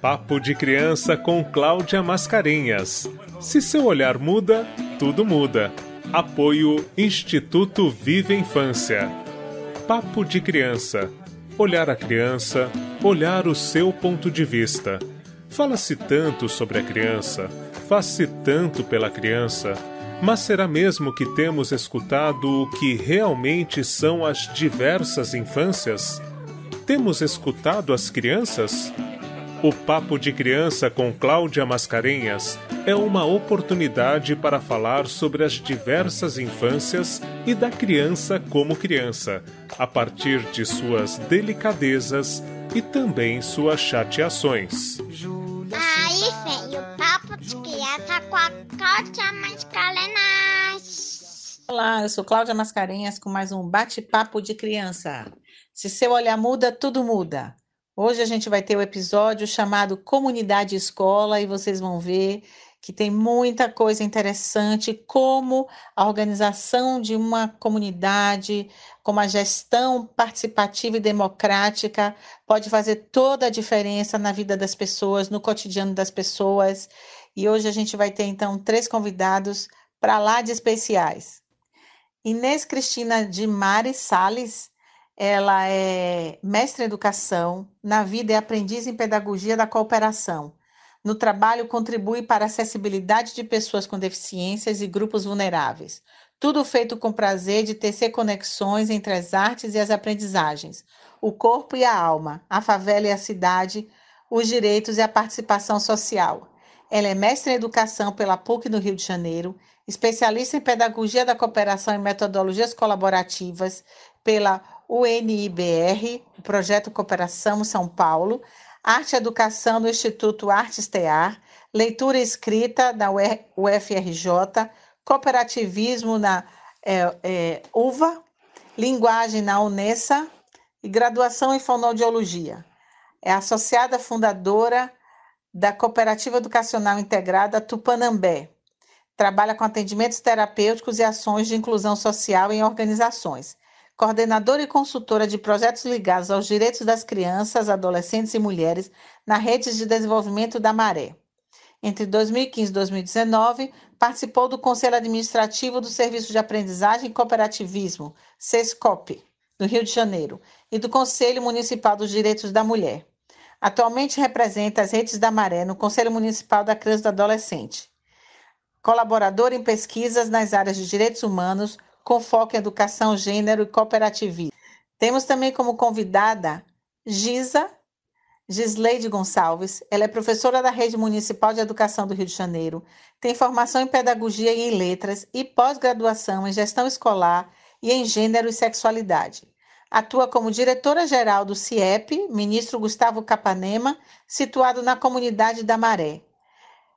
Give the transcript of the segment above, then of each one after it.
Papo de Criança com Cláudia Mascarenhas. Se seu olhar muda, tudo muda. Apoio Instituto Viva Infância. Papo de Criança. Olhar a criança, olhar o seu ponto de vista. Fala-se tanto sobre a criança, faz-se tanto pela criança, mas será mesmo que temos escutado o que realmente são as diversas infâncias? Temos escutado as crianças? O Papo de Criança com Cláudia Mascarenhas é uma oportunidade para falar sobre as diversas infâncias e da criança como criança, a partir de suas delicadezas e também suas chateações. Aí vem o Papo de Criança com a Cláudia Mascarenhas. Olá, eu sou Cláudia Mascarenhas com mais um bate-papo de criança. Se seu olhar muda, tudo muda. Hoje a gente vai ter o episódio chamado Comunidade Escola e vocês vão ver que tem muita coisa interessante, como a organização de uma comunidade, como a gestão participativa e democrática pode fazer toda a diferença na vida das pessoas, no cotidiano das pessoas. E hoje a gente vai ter então 3 convidados para lá de especiais. Inês Cristina de Mari Salles. Ela é mestre em educação, na vida é aprendiz em pedagogia da cooperação. No trabalho, contribui para a acessibilidade de pessoas com deficiências e grupos vulneráveis. Tudo feito com prazer de tecer conexões entre as artes e as aprendizagens, o corpo e a alma, a favela e a cidade, os direitos e a participação social. Ela é mestre em educação pela PUC no Rio de Janeiro, especialista em pedagogia da cooperação e metodologias colaborativas pela UNIBR, o Projeto Cooperação São Paulo, Arte e Educação no Instituto Artes Tear, Leitura e Escrita na UFRJ, Cooperativismo na UVA, Linguagem na Unessa e Graduação em Fonoaudiologia. É associada fundadora da Cooperativa Educacional Integrada Tupanambé. Trabalha com atendimentos terapêuticos e ações de inclusão social em organizações. Coordenadora e consultora de projetos ligados aos direitos das crianças, adolescentes e mulheres na Rede de Desenvolvimento da Maré. Entre 2015 e 2019, participou do Conselho Administrativo do Serviço de Aprendizagem e Cooperativismo, SESCOP, no Rio de Janeiro, e do Conselho Municipal dos Direitos da Mulher. Atualmente representa as Redes da Maré no Conselho Municipal da Criança e do Adolescente. Colaboradora em pesquisas nas áreas de direitos humanos, com foco em educação, gênero e cooperativismo. Temos também como convidada Gisleide Gonçalves. Ela é professora da Rede Municipal de Educação do Rio de Janeiro, tem formação em pedagogia e em letras e pós-graduação em gestão escolar e em gênero e sexualidade. Atua como diretora-geral do CIEP, ministro Gustavo Capanema, situado na comunidade da Maré.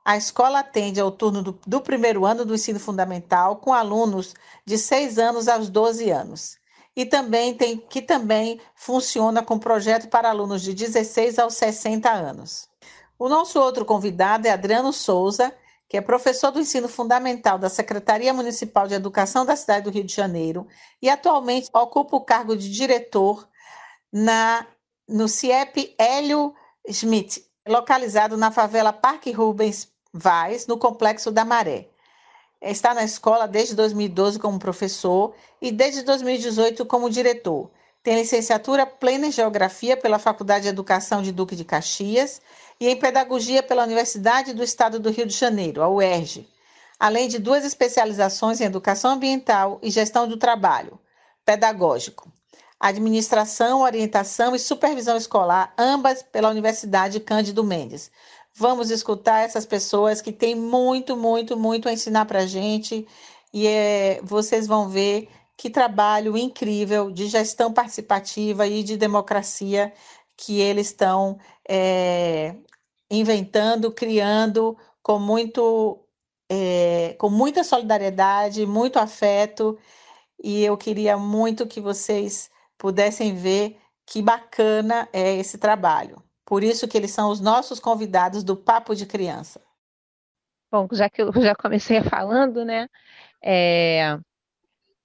A escola atende ao turno do primeiro ano do ensino fundamental, com alunos de 6 anos aos 12 anos. E também funciona com projeto para alunos de 16 aos 60 anos. O nosso outro convidado é Adriano Souza, que é professor do ensino fundamental da Secretaria Municipal de Educação da cidade do Rio de Janeiro e atualmente ocupa o cargo de diretor no CIEP Hélio Schmidt, localizado na favela Parque Rubens Vaz, no Complexo da Maré. Está na escola desde 2012 como professor e desde 2018 como diretor. Tem licenciatura plena em Geografia pela Faculdade de Educação de Duque de Caxias e em Pedagogia pela Universidade do Estado do Rio de Janeiro, a UERJ, além de 2 especializações em Educação Ambiental e Gestão do Trabalho, Pedagógico, Administração, Orientação e Supervisão Escolar, ambas pela Universidade Cândido Mendes. Vamos escutar essas pessoas que têm muito, muito, muito a ensinar para a gente e vocês vão ver que trabalho incrível de gestão participativa e de democracia que eles estão inventando, criando com muita solidariedade, muito afeto, e eu queria muito que vocês pudessem ver que bacana é esse trabalho. Por isso que eles são os nossos convidados do Papo de Criança. Bom, já que eu já comecei falando, né?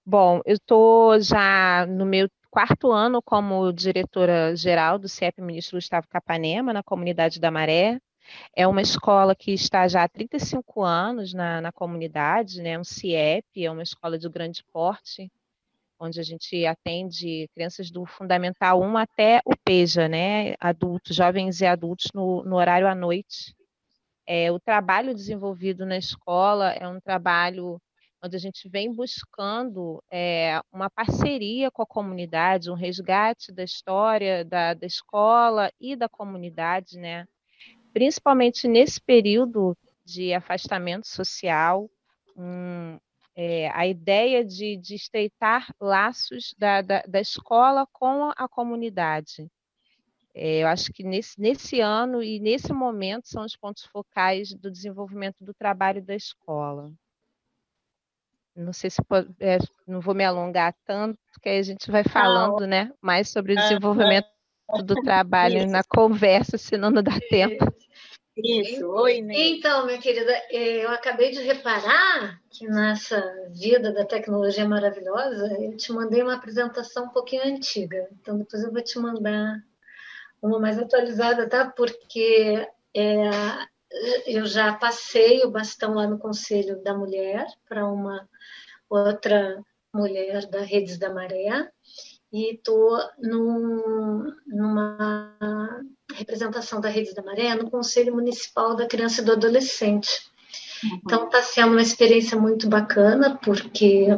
Bom, eu estou já no meu 4º ano como diretora-geral do CIEP Ministro Gustavo Capanema, na comunidade da Maré. É uma escola que está já há 35 anos na comunidade, né? Um CIEP, é uma escola de grande porte, onde a gente atende crianças do Fundamental 1 até o PEJA, né? Adultos, jovens e adultos no horário à noite. O trabalho desenvolvido na escola é um trabalho onde a gente vem buscando uma parceria com a comunidade, um resgate da história da escola e da comunidade, né? Principalmente nesse período de afastamento social, a ideia de estreitar laços da escola com a comunidade. Eu acho que nesse ano e nesse momento são os pontos focais do desenvolvimento do trabalho da escola. Não sei se não vou me alongar tanto, porque aí a gente vai falando, né, mais sobre o desenvolvimento do trabalho na conversa, senão não dá tempo. Isso, oi, Inês. Então, minha querida, eu acabei de reparar que nessa vida da tecnologia maravilhosa, eu te mandei uma apresentação um pouquinho antiga. Então, depois eu vou te mandar uma mais atualizada, tá? Porque eu já passei o bastão lá no Conselho da Mulher para uma outra mulher da Redes da Maré e estou numa representação da Redes da Maré no Conselho Municipal da Criança e do Adolescente. Então, está sendo uma experiência muito bacana, porque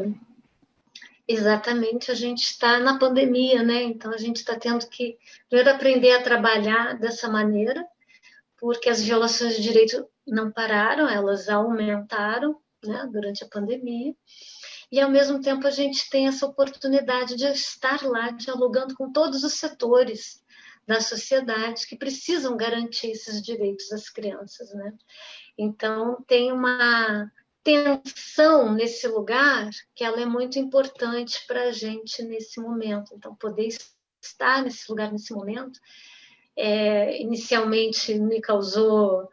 exatamente a gente está na pandemia, né? Então, a gente está tendo que, primeiro, aprender a trabalhar dessa maneira, porque as violações de direito não pararam, elas aumentaram, né, durante a pandemia. E, ao mesmo tempo, a gente tem essa oportunidade de estar lá dialogando com todos os setores da sociedade que precisam garantir esses direitos às crianças, né? Então, tem uma tensão nesse lugar que ela é muito importante para a gente nesse momento. Então, poder estar nesse lugar nesse momento, inicialmente me causou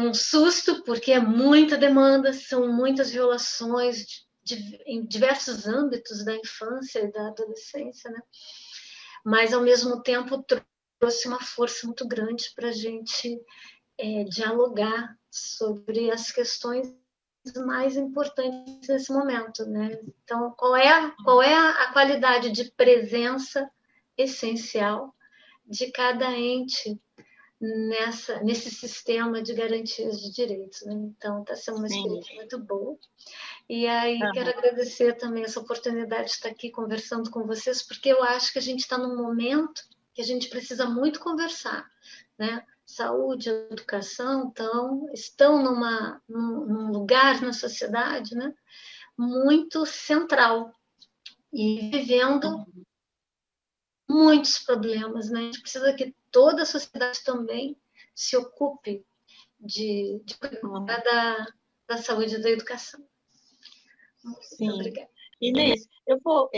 um susto, porque é muita demanda, são muitas violações em diversos âmbitos da infância e da adolescência, né? Mas, ao mesmo tempo, trouxe uma força muito grande para a gente dialogar sobre as questões mais importantes nesse momento, né? Então, qual é a qualidade de presença essencial de cada ente nesse sistema de garantias de direitos, né? Então, está sendo uma experiência muito boa. E aí, quero agradecer também essa oportunidade de estar aqui conversando com vocês, porque eu acho que a gente está num momento que a gente precisa muito conversar, né? Saúde, educação, estão num lugar na sociedade, né, muito central e vivendo muitos problemas, né? A gente precisa que toda a sociedade também se ocupe de cuidar da saúde e da educação. Sim. Muito obrigada. Inês, eu vou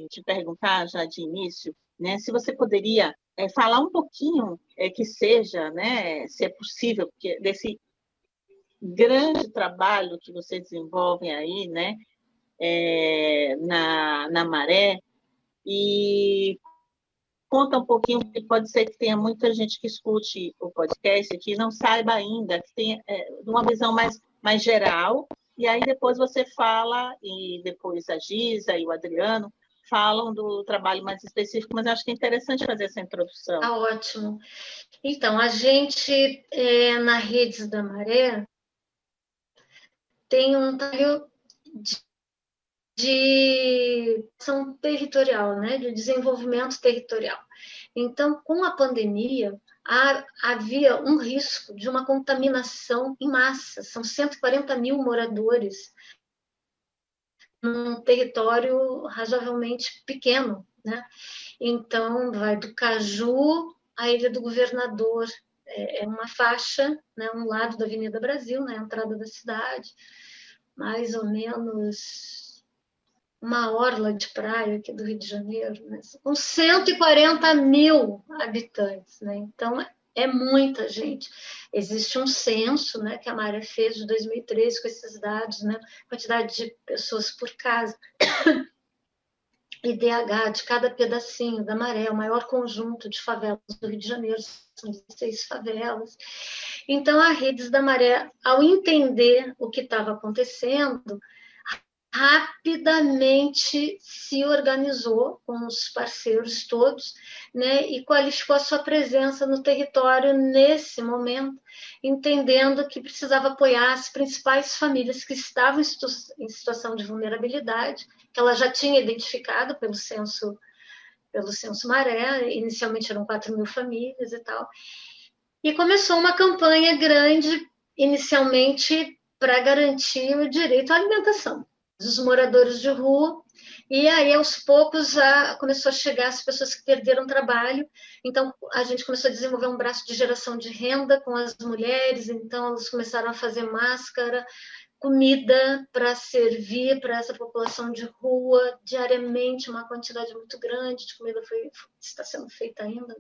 te perguntar já de início, né, se você poderia falar um pouquinho, que seja, né, se é possível, porque desse grande trabalho que vocês desenvolvem aí, né, na Maré, e conta um pouquinho, porque pode ser que tenha muita gente que escute o podcast que não saiba ainda, que tenha uma visão mais geral, e aí depois você fala, e depois a Giza e o Adriano falam do trabalho mais específico, mas acho que é interessante fazer essa introdução. Ótimo. Então, a gente, na Redes da Maré, tem um trabalho de ação territorial, né, de desenvolvimento territorial. Então, com a pandemia, havia um risco de uma contaminação em massa. São 140 mil moradores num território razoavelmente pequeno, né? Então, vai do Caju à Ilha do Governador, é uma faixa, né, um lado da Avenida Brasil, na entrada da cidade, mais ou menos uma orla de praia aqui do Rio de Janeiro, né, com 140 mil habitantes, né? Então, é muita gente. Existe um censo, né, que a Maré fez de 2013 com esses dados, né, quantidade de pessoas por casa. IDH de cada pedacinho da Maré, o maior conjunto de favelas do Rio de Janeiro, são 16 favelas. Então, a Redes da Maré, ao entender o que estava acontecendo, rapidamente se organizou com os parceiros todos, né, e qualificou a sua presença no território nesse momento, entendendo que precisava apoiar as principais famílias que estavam em situação de vulnerabilidade, que ela já tinha identificado pelo censo Maré, inicialmente eram 4.000 famílias e tal, e começou uma campanha grande, inicialmente, para garantir o direito à alimentação dos moradores de rua, e aí, aos poucos, começou a chegar as pessoas que perderam trabalho, então a gente começou a desenvolver um braço de geração de renda com as mulheres, então elas começaram a fazer máscara, comida para servir para essa população de rua, diariamente, uma quantidade muito grande de comida está sendo feita ainda.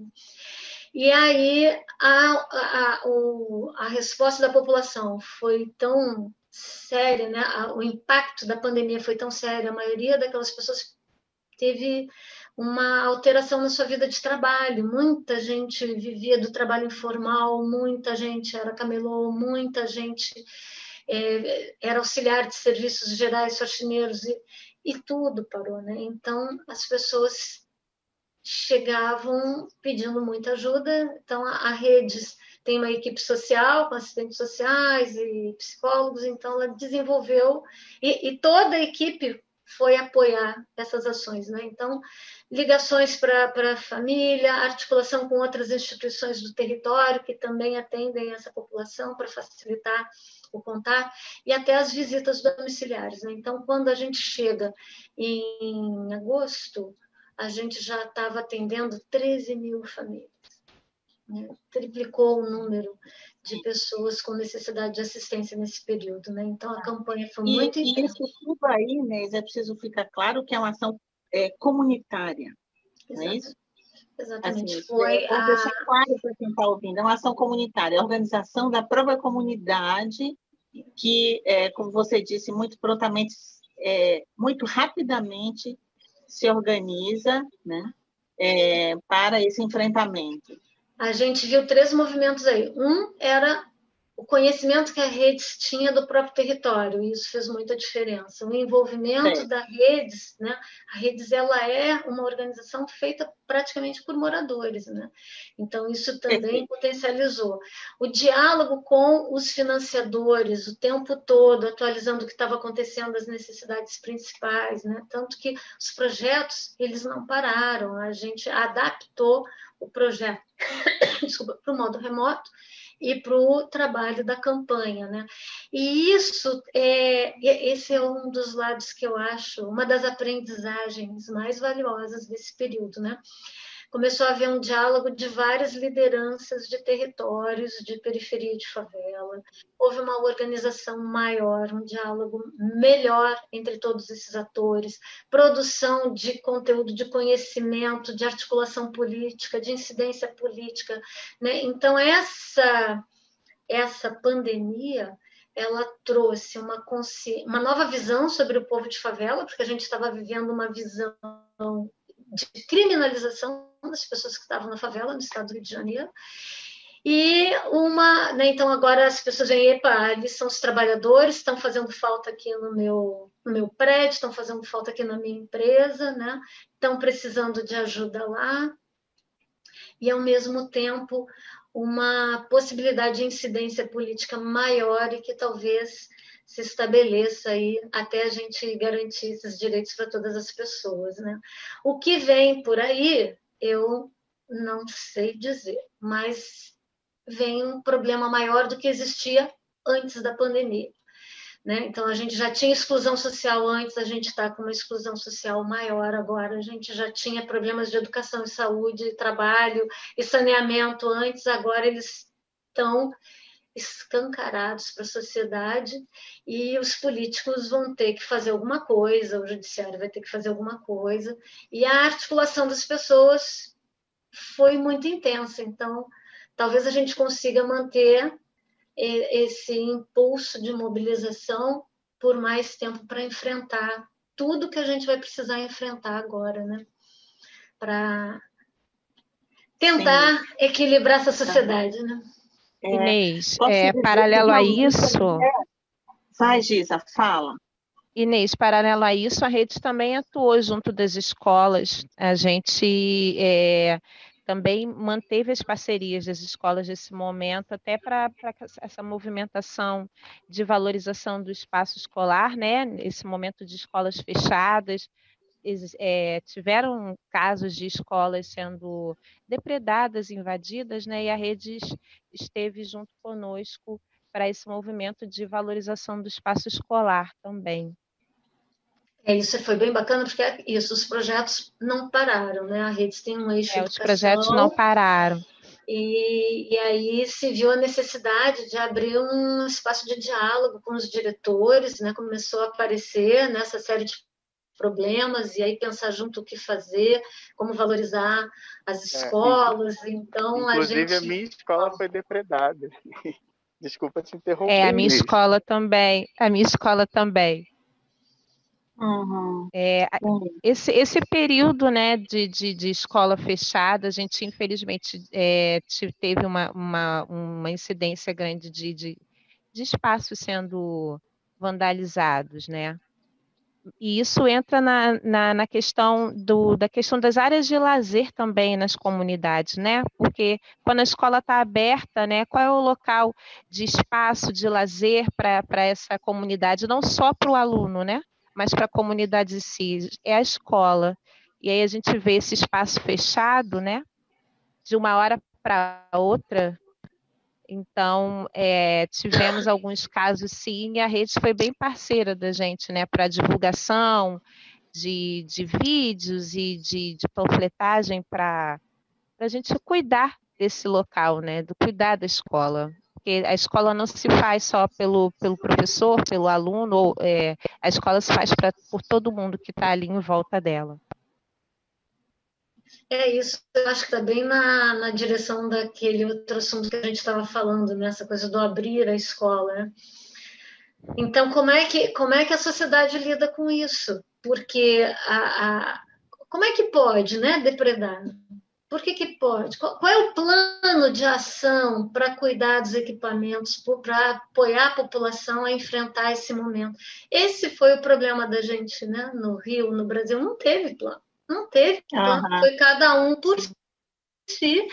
E aí a resposta da população foi tão séria, né? O impacto da pandemia foi tão sério, a maioria daquelas pessoas teve uma alteração na sua vida de trabalho, muita gente vivia do trabalho informal, muita gente era camelô, muita gente era auxiliar de serviços gerais, faxineiros, e tudo parou, né? Então, as pessoas chegavam pedindo muita ajuda, então a Redes tem uma equipe social, com assistentes sociais e psicólogos, então ela desenvolveu, e toda a equipe foi apoiar essas ações, né? Então, ligações para a família, articulação com outras instituições do território que também atendem essa população para facilitar o contato, e até as visitas domiciliares, né? Então, quando a gente chega em agosto, a gente já estava atendendo 13.000 famílias, né? Triplicou o número de pessoas com necessidade de assistência nesse período, né? Então, a campanha foi muito intensa. E isso tudo aí, Inês, é preciso ficar claro que é uma ação comunitária, não é isso? Exatamente. Assim, vou deixar claro para quem está ouvindo, é uma ação comunitária, a organização da própria comunidade, que, como você disse, muito prontamente, muito rapidamente se organiza, né, para esse enfrentamento. A gente viu 3 movimentos aí. Um era o conhecimento que a Redes tinha do próprio território, e isso fez muita diferença. O envolvimento da Redes, né? A Redes, ela é uma organização feita praticamente por moradores, né? Então, isso também potencializou. O diálogo com os financiadores, o tempo todo, atualizando o que estava acontecendo, as necessidades principais, né? Tanto que os projetos, eles não pararam, a gente adaptou o projeto para o modo remoto e para o trabalho da campanha, né? E esse é um dos lados que eu acho, uma das aprendizagens mais valiosas desse período, né? Começou a haver um diálogo de várias lideranças de territórios, de periferia de favela. Houve uma organização maior, um diálogo melhor entre todos esses atores, produção de conteúdo, de conhecimento, de articulação política, de incidência política, né? Então, essa pandemia, ela trouxe uma nova visão sobre o povo de favela, porque a gente estava vivendo uma visão de criminalização das pessoas que estavam na favela, no estado do Rio de Janeiro. E né, então agora as pessoas veem, epa, eles são os trabalhadores, estão fazendo falta aqui no meu prédio, estão fazendo falta aqui na minha empresa, né? Estão precisando de ajuda lá. E, ao mesmo tempo, uma possibilidade de incidência política maior e que talvez se estabeleça aí até a gente garantir esses direitos para todas as pessoas, né? O que vem por aí, eu não sei dizer, mas vem um problema maior do que existia antes da pandemia, né? Então, a gente já tinha exclusão social antes, a gente está com uma exclusão social maior agora, a gente já tinha problemas de educação e saúde, trabalho e saneamento antes, agora eles estão escancarados para a sociedade, e os políticos vão ter que fazer alguma coisa, o judiciário vai ter que fazer alguma coisa, e a articulação das pessoas foi muito intensa. Então, talvez a gente consiga manter esse impulso de mobilização por mais tempo para enfrentar tudo que a gente vai precisar enfrentar agora, né? Para tentar equilibrar essa sociedade, né? Inês, Posso dizer paralelo a que isso, vai, Gisa, fala. Inês, paralelo a isso, a rede também atuou junto das escolas. A gente também manteve as parcerias das escolas nesse momento, até para essa movimentação de valorização do espaço escolar, né? Esse momento de escolas fechadas. Tiveram casos de escolas sendo depredadas, invadidas, né? E a rede esteve junto conosco para esse movimento de valorização do espaço escolar também. Isso foi bem bacana, porque os projetos não pararam, né? A rede tem um eixo Os projetos não pararam. E aí se viu a necessidade de abrir um espaço de diálogo com os diretores, né? Começou a aparecer nessa série de problemas, e aí pensar junto o que fazer, como valorizar as escolas. Então, inclusive, a minha escola foi depredada. Desculpa te interromper. A minha escola também. Uhum. Esse período, né, de escola fechada, a gente infelizmente teve uma incidência grande de espaços sendo vandalizados, né? E isso entra na questão da questão das áreas de lazer também nas comunidades, né? Porque quando a escola está aberta, né, qual é o local de espaço de lazer para essa comunidade, não só para o aluno, né? Mas para a comunidade em si, é a escola. E aí a gente vê esse espaço fechado, né? De uma hora para outra. Então, tivemos alguns casos, sim, e a rede foi bem parceira da gente, né? Para divulgação de vídeos e de panfletagem para a gente cuidar desse local, né? Do cuidar da escola. Porque a escola não se faz só pelo professor, pelo aluno, a escola se faz por todo mundo que está ali em volta dela. Isso, eu acho que está bem na direção daquele outro assunto que a gente estava falando, nessa coisa do abrir a escola, né? Então, como é que a sociedade lida com isso? Porque como é que pode, né, depredar? Por que pode? Qual é o plano de ação para cuidar dos equipamentos, para apoiar a população a enfrentar esse momento? Esse foi o problema da gente, né? No Rio, no Brasil, não teve plano. Não teve plano, foi cada um por si,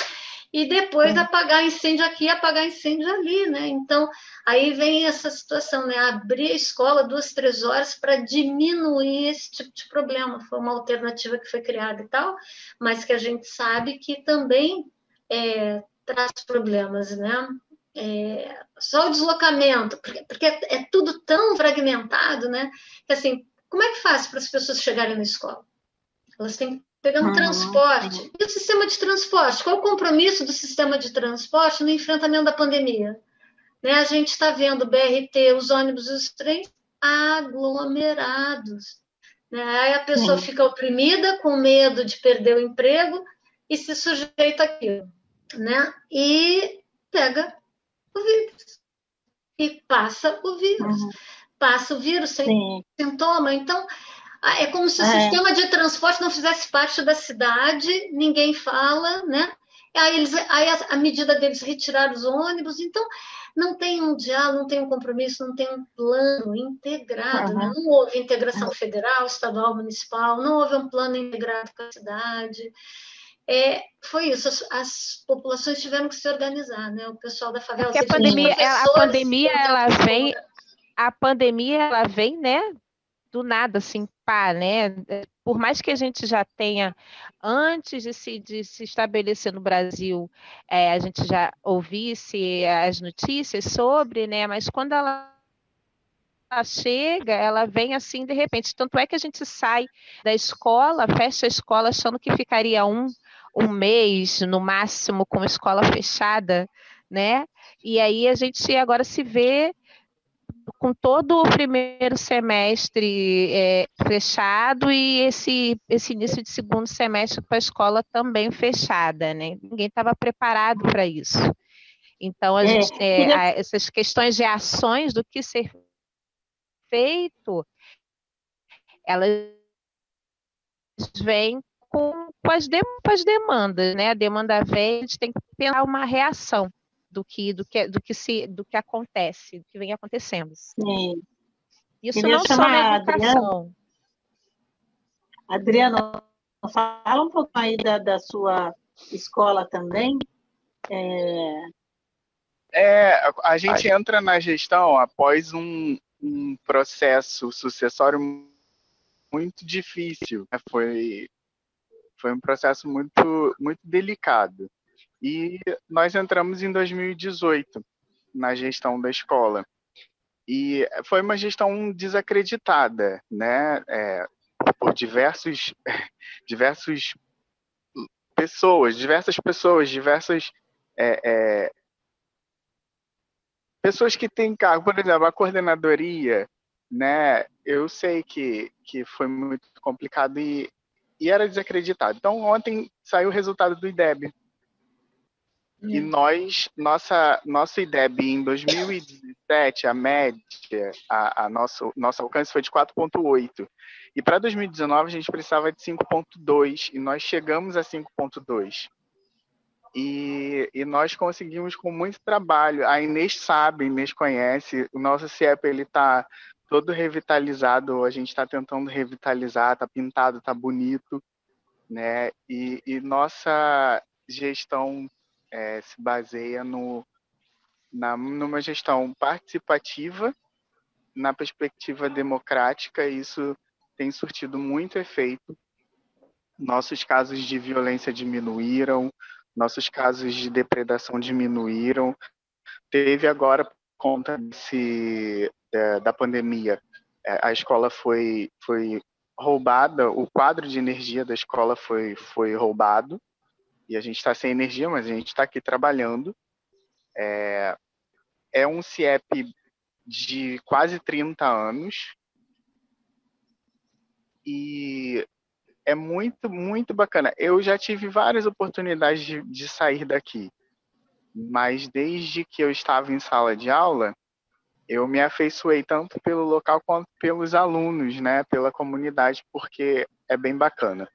e depois apagar incêndio aqui, apagar incêndio ali, né? Então, aí vem essa situação, né? Abrir a escola 2, 3 horas para diminuir esse tipo de problema. Foi uma alternativa que foi criada e tal, mas que a gente sabe que também traz problemas, né? Só o deslocamento, porque é tudo tão fragmentado, né? Que assim, como é que faz para as pessoas chegarem na escola? Elas têm que pegar um transporte. E o sistema de transporte? Qual o compromisso do sistema de transporte no enfrentamento da pandemia? Né? A gente está vendo o BRT, os ônibus e os trens aglomerados. Né? Aí a pessoa fica oprimida, com medo de perder o emprego e se sujeita àquilo. Né? E pega o vírus. E passa o vírus. Passa o vírus sem sintoma. Então, é como se o sistema de transporte não fizesse parte da cidade, ninguém fala, né? Aí a medida deles retirar os ônibus, então não tem um diálogo, não tem um compromisso, não tem um plano integrado, né? Não houve integração federal, estadual, municipal, não houve um plano integrado com a cidade. Foi isso, as populações tiveram que se organizar, né? O pessoal da favela... Porque a pandemia ela vem, né? Do nada, assim, pá, né? Por mais que a gente já tenha, antes de se estabelecer no Brasil, a gente já ouvisse as notícias sobre, né? Mas quando ela chega, ela vem assim de repente. Tanto é que a gente sai da escola, fecha a escola, achando que ficaria um mês, no máximo, com a escola fechada, né? E aí a gente agora se vê com todo o primeiro semestre fechado e esse início de segundo semestre com a escola também fechada, né? Ninguém estava preparado para isso. Então, essas questões de ações do que ser feito elas vêm com as demandas, né? A demanda vem, a gente tem que pensar uma reação do que acontece, do que vem acontecendo. Sim. Isso Queria não só chamar na a Adriana. educação. Adriana, fala um pouco aí da sua escola também. A gente entra na gestão após um processo sucessório muito difícil, né? Foi um processo muito, muito delicado. E nós entramos em 2018 na gestão da escola. E foi uma gestão desacreditada, né? Por diversas pessoas, pessoas que têm cargo, por exemplo, a coordenadoria, né? Eu sei que foi muito complicado e era desacreditado. Então, ontem saiu o resultado do IDEB. E nosso IDEB em 2017, a média, nosso alcance foi de 4,8. E para 2019 a gente precisava de 5,2 e nós chegamos a 5,2. E nós conseguimos com muito trabalho. A Inês sabe, a Inês conhece, o nosso CIEP está todo revitalizado, a gente está tentando revitalizar, está pintado, está bonito, né? E nossa gestão se baseia numa gestão participativa, na perspectiva democrática, e isso tem surtido muito efeito. Nossos casos de violência diminuíram, nossos casos de depredação diminuíram. Teve agora, por conta da pandemia, a escola foi roubada, o quadro de energia da escola foi roubado, e a gente está sem energia, mas a gente está aqui trabalhando. É um CIEP de quase 30 anos, e é muito, muito bacana. Eu já tive várias oportunidades de sair daqui, mas desde que eu estava em sala de aula, eu me afeiçoei tanto pelo local quanto pelos alunos, né, pela comunidade, porque é bem bacana.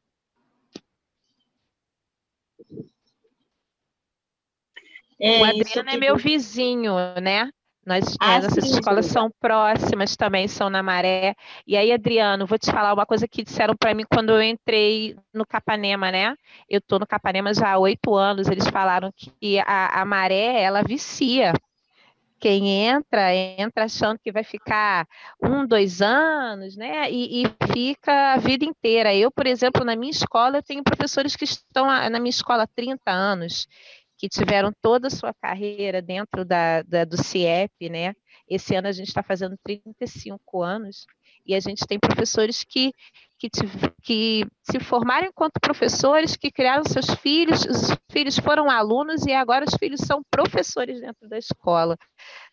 O Adriano é meu vizinho, né? Nossas escolas são próximas também, são na Maré. E aí, Adriano, vou te falar uma coisa que disseram para mim quando eu entrei no Capanema, né? Eu estou no Capanema já há 8 anos. Eles falaram que a Maré, ela vicia. Quem entra achando que vai ficar 1, 2 anos, né? E fica a vida inteira. Eu, por exemplo, na minha escola, eu tenho professores que estão na minha escola há 30 anos, que tiveram toda a sua carreira dentro do CIEP, né? Esse ano a gente está fazendo 35 anos, e a gente tem professores que se formaram enquanto professores, que criaram seus filhos, os filhos foram alunos e agora os filhos são professores dentro da escola.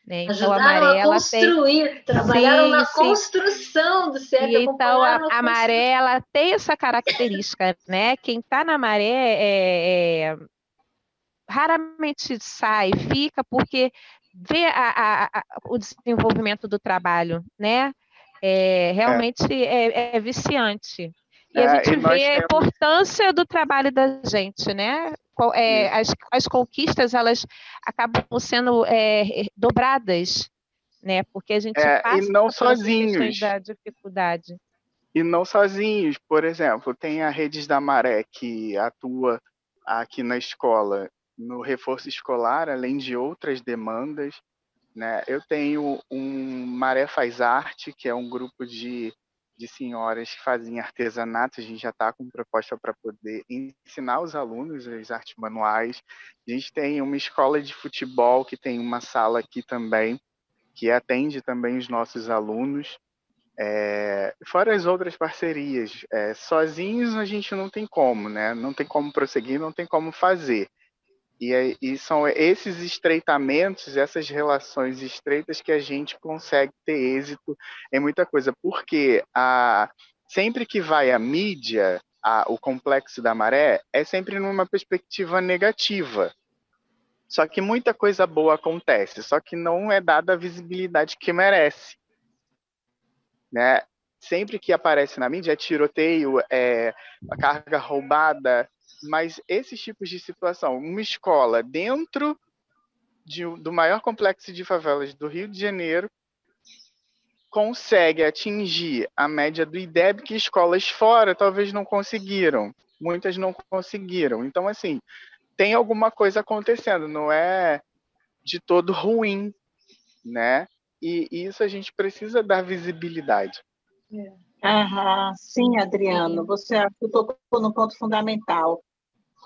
Né? Então, ajudaram a construir, trabalharam na construção do CIEP. Então, a Maré, ela tem essa característica, né? Quem está na Maré raramente sai, fica, porque vê o desenvolvimento do trabalho, né? Realmente é viciante. E a gente vê a importância do trabalho da gente, né? As conquistas, elas acabam sendo dobradas, né? Porque a gente passa e não por essas sozinhos. questões da dificuldade. E não sozinhos. Por exemplo, tem a Redes da Maré, que atua aqui na escola no reforço escolar, além de outras demandas, né? Eu tenho um Maré Faz Arte, que é um grupo de senhoras que fazem artesanato. A gente já está com proposta para poder ensinar os alunos as artes manuais. A gente tem uma escola de futebol, que tem uma sala aqui também, que atende também os nossos alunos. Fora as outras parcerias, sozinhos a gente não tem como, né? Não tem como prosseguir, não tem como fazer. E são esses estreitamentos, essas relações estreitas que a gente consegue ter êxito em muita coisa. Porque sempre que vai a mídia, o Complexo da Maré, é sempre numa perspectiva negativa. Só que muita coisa boa acontece, só que não é dada a visibilidade que merece. Né? sempre que aparece na mídia é tiroteio, a carga roubada, mas esses tipos de situação, uma escola dentro do maior complexo de favelas do Rio de Janeiro consegue atingir a média do IDEB que escolas fora talvez não conseguiram. Muitas não conseguiram. Então, assim, tem alguma coisa acontecendo, não é de todo ruim, né? E isso a gente precisa dar visibilidade. Sim, Adriano, você tocou no ponto fundamental,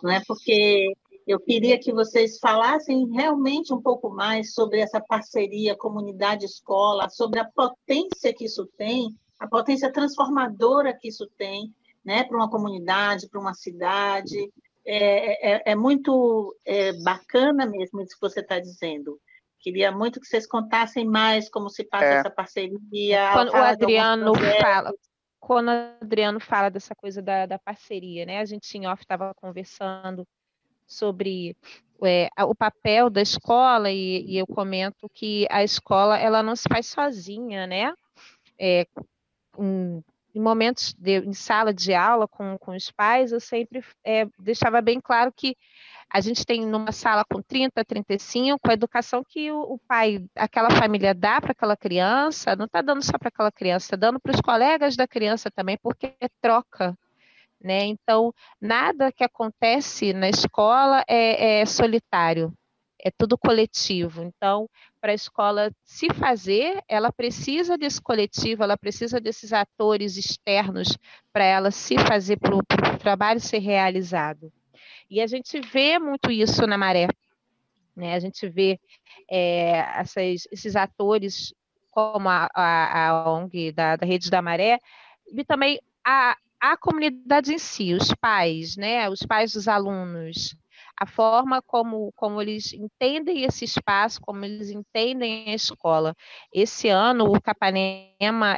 né? Porque eu queria que vocês falassem realmente um pouco mais sobre essa parceria comunidade-escola, sobre a potência que isso tem, a potência transformadora que isso tem, né? Para uma comunidade, para uma cidade. É muito bacana mesmo isso que você está dizendo. Queria muito que vocês contassem mais como se passa essa parceria. Quando o Adriano fala dessa coisa da parceria, né? A gente em off estava conversando sobre o papel da escola e eu comento que a escola ela não se faz sozinha, né? Em momentos em sala de aula com os pais, eu sempre deixava bem claro que a gente tem numa sala com 30, 35, a educação que o pai, aquela família dá para aquela criança, não está dando só para aquela criança, está dando para os colegas da criança também, porque é troca, né? Então, nada que acontece na escola é solitário, é tudo coletivo. Então, para a escola se fazer, ela precisa desse coletivo, ela precisa desses atores externos para ela se fazer, para o trabalho ser realizado. E a gente vê muito isso na Maré, né? A gente vê esses atores como a ONG da Rede da Maré, e também a comunidade em si, os pais, né? Os pais dos alunos, a forma como eles entendem esse espaço, como eles entendem a escola. Esse ano, o Capanema,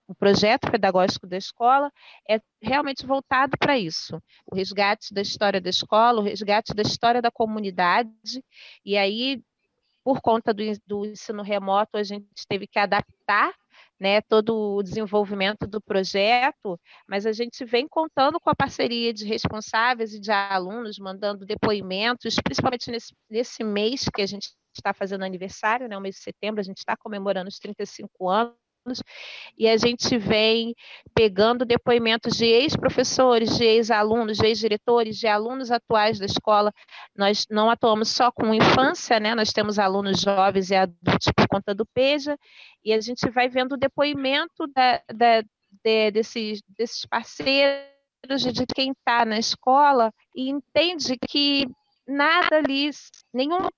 o projeto pedagógico da escola é realmente voltado para isso. O resgate da história da escola, o resgate da história da comunidade, e aí, por conta do ensino remoto, a gente teve que adaptar, né, todo o desenvolvimento do projeto, mas a gente vem contando com a parceria de responsáveis e de alunos, mandando depoimentos, principalmente nesse mês que a gente está fazendo aniversário, né, o mês de setembro, a gente está comemorando os 35 anos, e a gente vem pegando depoimentos de ex-professores, de ex-alunos, de ex-diretores, de alunos atuais da escola. Nós não atuamos só com infância, né? Nós temos alunos jovens e adultos por conta do PEJA, e a gente vai vendo o depoimento desses parceiros, de quem está na escola, e entende que nada ali, nenhum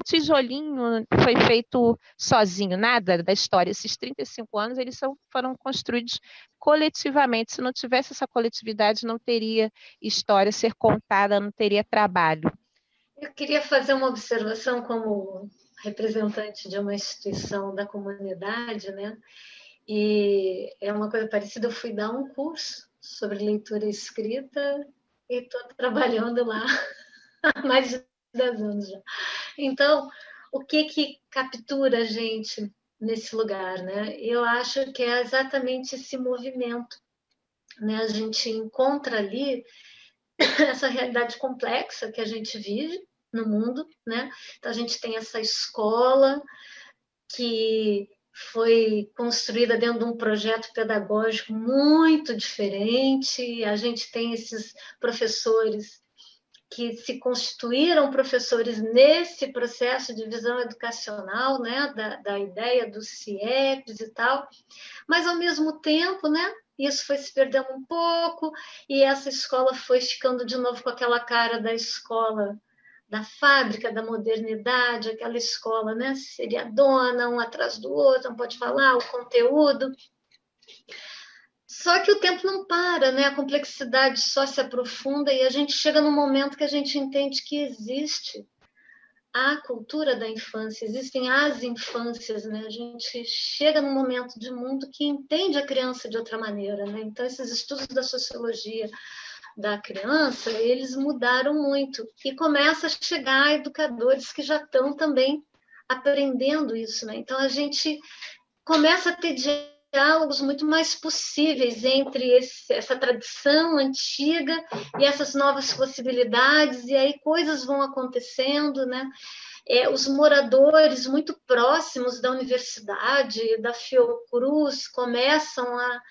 tijolinho foi feito sozinho, nada da história. Esses 35 anos, eles foram construídos coletivamente. Se não tivesse essa coletividade, não teria história a ser contada, não teria trabalho. Eu queria fazer uma observação como representante de uma instituição da comunidade, né? E é uma coisa parecida, eu fui dar um curso sobre leitura e escrita e estou trabalhando lá há mais de 10 anos já. Então, o que captura a gente nesse lugar, né? Eu acho que é exatamente esse movimento, né? A gente encontra ali essa realidade complexa que a gente vive no mundo, né? Então, a gente tem essa escola que foi construída dentro de um projeto pedagógico muito diferente, a gente tem esses professores que se constituíram professores nesse processo de visão educacional, né, da ideia dos CIEPs e tal, mas ao mesmo tempo, né, isso foi se perdendo um pouco e essa escola foi ficando de novo com aquela cara da escola da fábrica da modernidade, aquela escola, né, seriadona, um atrás do outro, não pode falar, o conteúdo. Só que o tempo não para, né? A complexidade só se aprofunda e a gente chega num momento que a gente entende que existe a cultura da infância, existem as infâncias, né? A gente chega num momento de mundo que entende a criança de outra maneira, né? Então, esses estudos da sociologia da criança, eles mudaram muito e começa a chegar educadores que já estão também aprendendo isso, né? Então, a gente começa a ter diálogos muito mais possíveis entre essa tradição antiga e essas novas possibilidades, e aí coisas vão acontecendo, né? Os moradores muito próximos da universidade, da Fiocruz, começam a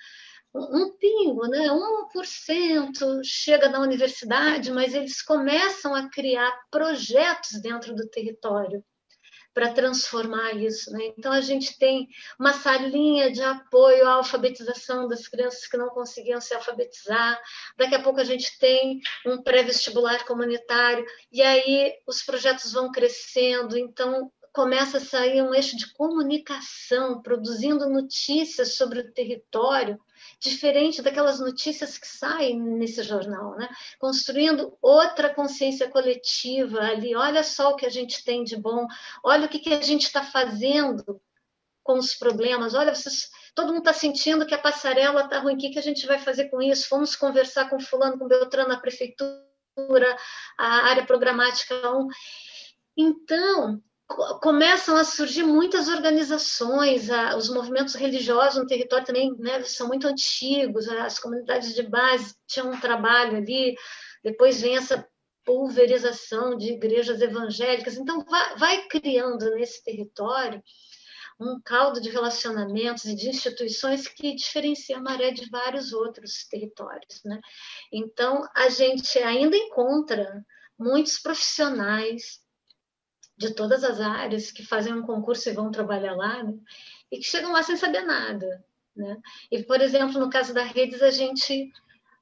um pingo, né? 1% chega na universidade, mas eles começam a criar projetos dentro do território para transformar isso, né? Então a gente tem uma salinha de apoio à alfabetização das crianças que não conseguiam se alfabetizar. Daqui a pouco a gente tem um pré-vestibular comunitário e aí os projetos vão crescendo. Então começa a sair um eixo de comunicação, produzindo notícias sobre o território, diferente daquelas notícias que saem nesse jornal, né? Construindo outra consciência coletiva ali. Olha só o que a gente tem de bom, olha o que a gente está fazendo com os problemas, olha, todo mundo está sentindo que a passarela está ruim, o que a gente vai fazer com isso? Vamos conversar com fulano, com Beltrano, na prefeitura, a área programática 1. Então, começam a surgir muitas organizações, os movimentos religiosos no território também, né, são muito antigos, as comunidades de base tinham um trabalho ali, depois vem essa pulverização de igrejas evangélicas, então vai criando nesse território um caldo de relacionamentos e de instituições que diferencia a Maré de vários outros territórios, né? Então, a gente ainda encontra muitos profissionais de todas as áreas que fazem um concurso e vão trabalhar lá, né? E que chegam lá sem saber nada, né? E, por exemplo, no caso da Redes, a gente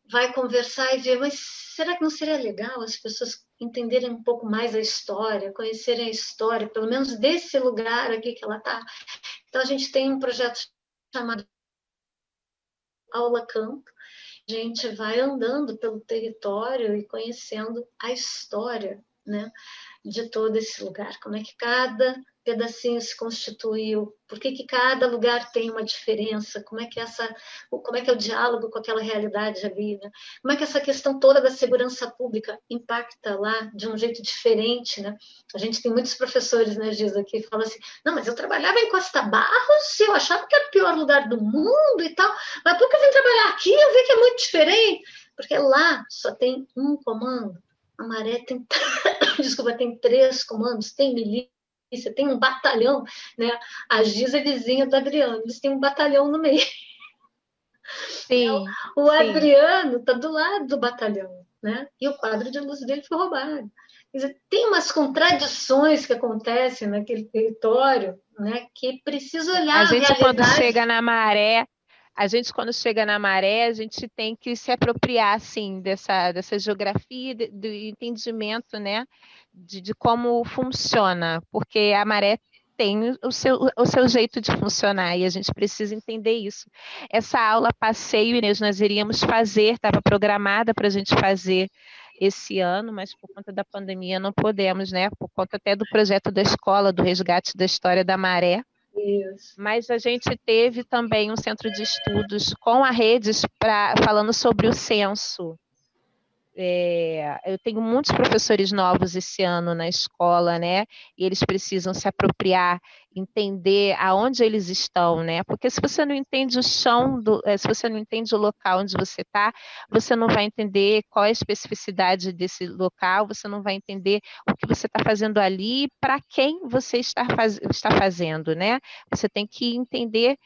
vai conversar e ver, mas será que não seria legal as pessoas entenderem um pouco mais a história, conhecerem a história, pelo menos desse lugar aqui que ela está? Então, a gente tem um projeto chamado Aula Campo. A gente vai andando pelo território e conhecendo a história, né, de todo esse lugar, como é que cada pedacinho se constituiu, por que cada lugar tem uma diferença, como é que é o diálogo com aquela realidade ali, né? Como é que essa questão toda da segurança pública impacta lá de um jeito diferente, né? A gente tem muitos professores, né, Giza, que falam assim, não, mas eu trabalhava em Costa Barros, eu achava que era o pior lugar do mundo e tal, mas por que eu vim trabalhar aqui, eu vi que é muito diferente, porque lá só tem um comando. A Maré tem, desculpa, tem 3 comandos, tem milícia, tem um batalhão, né? A Giza é vizinha do Adriano, eles têm um batalhão no meio. Sim, o sim. Adriano está do lado do batalhão, né? E o quadro de luz dele foi roubado. Quer dizer, tem umas contradições que acontecem naquele território, né? Que precisa olhar a gente realidade. Quando chega na Maré, a gente tem que se apropriar, assim, dessa geografia, do entendimento, né, de como funciona, porque a Maré tem o seu jeito de funcionar e a gente precisa entender isso. Essa aula passeio, Inês, nós iríamos fazer, estava programada para a gente fazer esse ano, mas por conta da pandemia não podemos, né, por conta até do projeto da escola, do resgate da história da Maré. Isso. Mas a gente teve também um centro de estudos com a Redes falando sobre o censo. Eu tenho muitos professores novos esse ano na escola, né? E eles precisam se apropriar, entender aonde eles estão, né? Porque se você não entende o chão, se você não entende o local onde você está, você não vai entender qual é a especificidade desse local, você não vai entender o que você está fazendo ali, para quem você está fazendo, né? Você tem que entender,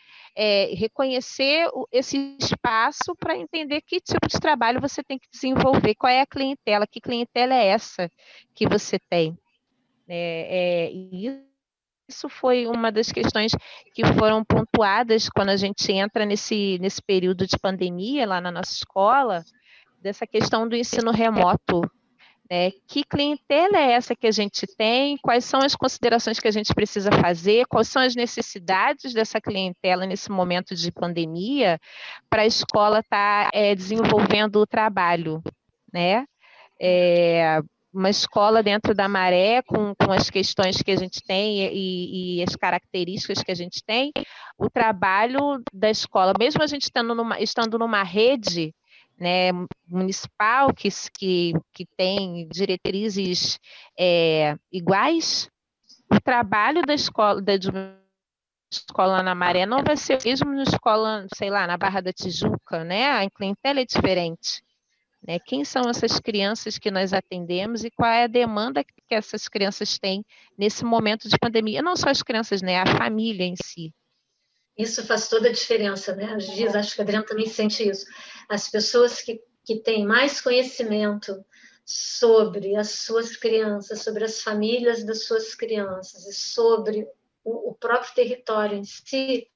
reconhecer esse espaço para entender que tipo de trabalho você tem que desenvolver, qual é a clientela, que clientela é essa que você tem. Isso foi uma das questões que foram pontuadas quando a gente entra nesse período de pandemia lá na nossa escola, dessa questão do ensino remoto. Que clientela é essa que a gente tem? Quais são as considerações que a gente precisa fazer? Quais são as necessidades dessa clientela nesse momento de pandemia para a escola estar desenvolvendo o trabalho, né? Uma escola dentro da Maré, com as questões que a gente tem e as características que a gente tem, o trabalho da escola, mesmo a gente estando numa rede, né, municipal que tem diretrizes iguais, o trabalho da escola, escola na Maré não vai ser o mesmo na escola, sei lá, na Barra da Tijuca, né? A clientela é diferente, né? Quem são essas crianças que nós atendemos e qual é a demanda que essas crianças têm nesse momento de pandemia? Não só as crianças, né? A família em si. Isso faz toda a diferença, né? Às vezes, acho que a Adriana também sente isso. As pessoas que têm mais conhecimento sobre as suas crianças, sobre as famílias das suas crianças e sobre o próprio território em si,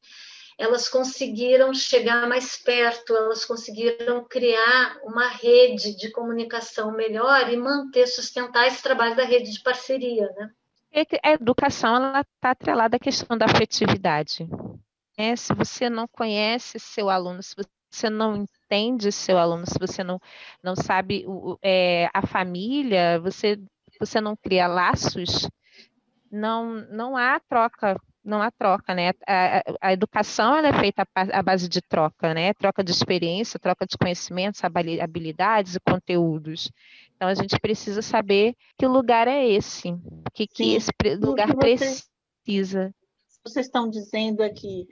elas conseguiram chegar mais perto, elas conseguiram criar uma rede de comunicação melhor e sustentar esse trabalho da rede de parceria, né? A educação, ela está atrelada à questão da afetividade. Se você não conhece seu aluno, se você não entende seu aluno, se você não sabe a família, você não cria laços, não há troca, né? A educação, ela é feita à base de troca, né? Troca de experiência, troca de conhecimentos, habilidades e conteúdos. Então, a gente precisa saber que lugar é esse, o que esse lugar precisa. Vocês estão dizendo aqui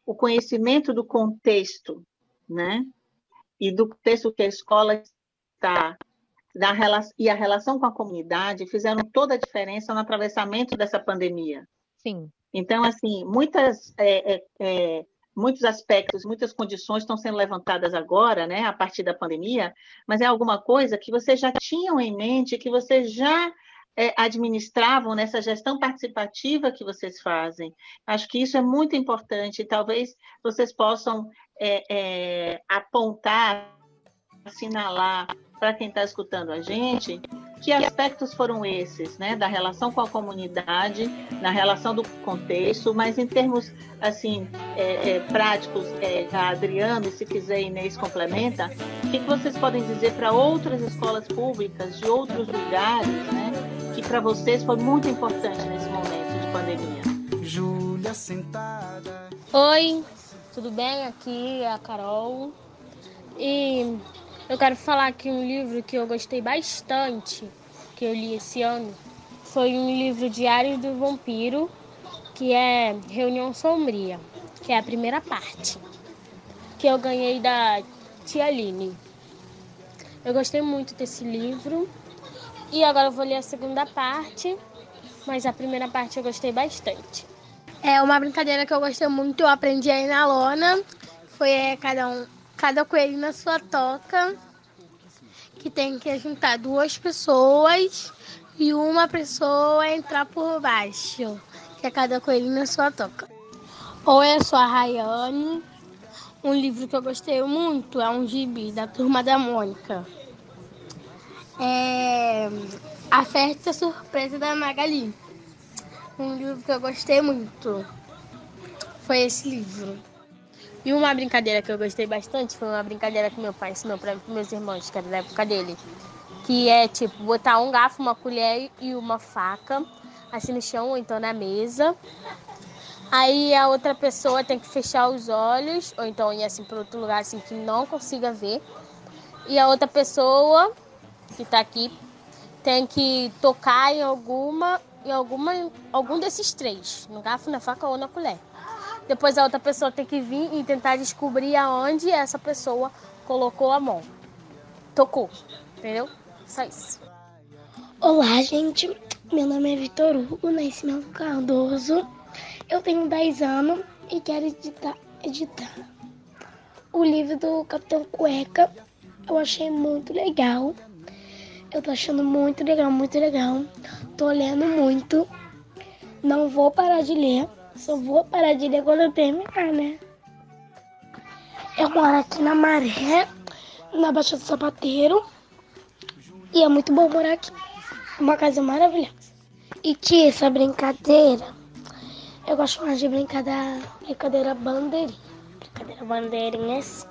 o conhecimento do contexto, né? E do contexto que a escola está, e a relação com a comunidade fizeram toda a diferença no atravessamento dessa pandemia. Sim. Então, assim, muitos aspectos, muitas condições estão sendo levantadas agora, né, a partir da pandemia, mas é alguma coisa que vocês já tinham em mente, que vocês já administravam nessa gestão participativa que vocês fazem. Acho que isso é muito importante. Talvez vocês possam apontar, assinalar para quem está escutando a gente, que aspectos foram esses, né, da relação com a comunidade, na relação do contexto, mas em termos assim práticos, a Adriana, e se quiser Inês complementa, o que vocês podem dizer para outras escolas públicas de outros lugares, né, que para vocês foi muito importante nesse momento de pandemia? Júlia sentada. Oi, tudo bem? Aqui é a Carol. E eu quero falar que um livro que eu gostei bastante, que eu li esse ano, foi um livro Diários do Vampiro, que é Reunião Sombria, que é a primeira parte, que eu ganhei da tia Aline. Eu gostei muito desse livro e agora eu vou ler a segunda parte, mas a primeira parte eu gostei bastante. É uma brincadeira que eu gostei muito, eu aprendi aí na lona, foi cada coelho na sua toca, que tem que juntar 2 pessoas e uma pessoa entrar por baixo, que é cada coelho na sua toca. Ou eu sou a Rayane, um livro que eu gostei muito é um gibi da Turma da Mônica. A Festa Surpresa da Magali. Um livro que eu gostei muito foi esse livro. E uma brincadeira que eu gostei bastante foi uma brincadeira que meu pai ensinou para meus irmãos, que era da época dele. Que é tipo botar um garfo, uma colher e uma faca, assim no chão ou então na mesa. Aí a outra pessoa tem que fechar os olhos, ou então ir assim para outro lugar assim que não consiga ver. E a outra pessoa que está aqui tem que tocar em algum desses 3, no garfo, na faca ou na colher. Depois a outra pessoa tem que vir e tentar descobrir aonde essa pessoa colocou a mão. Tocou, entendeu? Só isso. Olá, gente. Meu nome é Vitor Hugo Nascimento Cardoso. Eu tenho 10 anos e quero editar o livro do Capitão Cueca. Eu achei muito legal. Eu tô achando muito legal, muito legal. Tô lendo muito. Não vou parar de ler. Só vou parar de ler quando eu terminar, né? Eu moro aqui na Maré, na Baixa do Sapateiro. E é muito bom morar aqui. Uma casa maravilhosa. E tia, essa brincadeira, eu gosto mais de brincadeira bandeirinha. Brincadeira bandeirinha assim.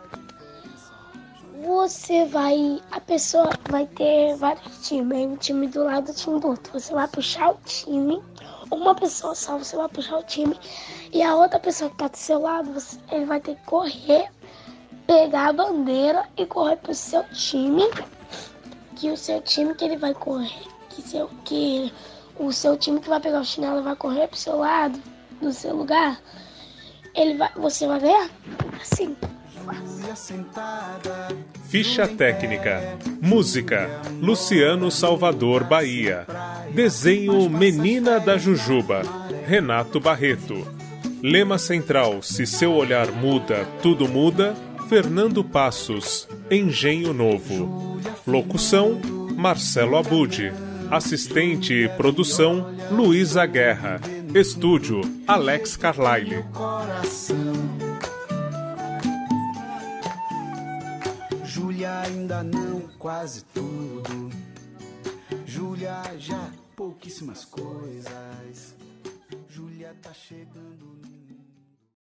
A pessoa vai ter vários times, aí um time do lado do time do outro. Você vai puxar o time, uma pessoa só, você vai puxar o time, e a outra pessoa que tá do seu lado, ele vai ter que correr, pegar a bandeira e correr pro seu time, que o seu time que ele vai correr, que o seu time que vai pegar o chinelo vai correr pro seu lado, no seu lugar, você vai ver assim. Ficha técnica. Música: Luciano Salvador Bahia. Desenho: Menina da Jujuba, Renato Barreto. Lema central: Se seu olhar muda, tudo muda, Fernando Passos, Engenho Novo. Locução: Marcelo Abud. Assistente e produção: Luísa Guerra. Estúdio: Alex Carlyle. Júlia ainda não quase tudo. Júlia já pouquíssimas coisas. Júlia tá chegando no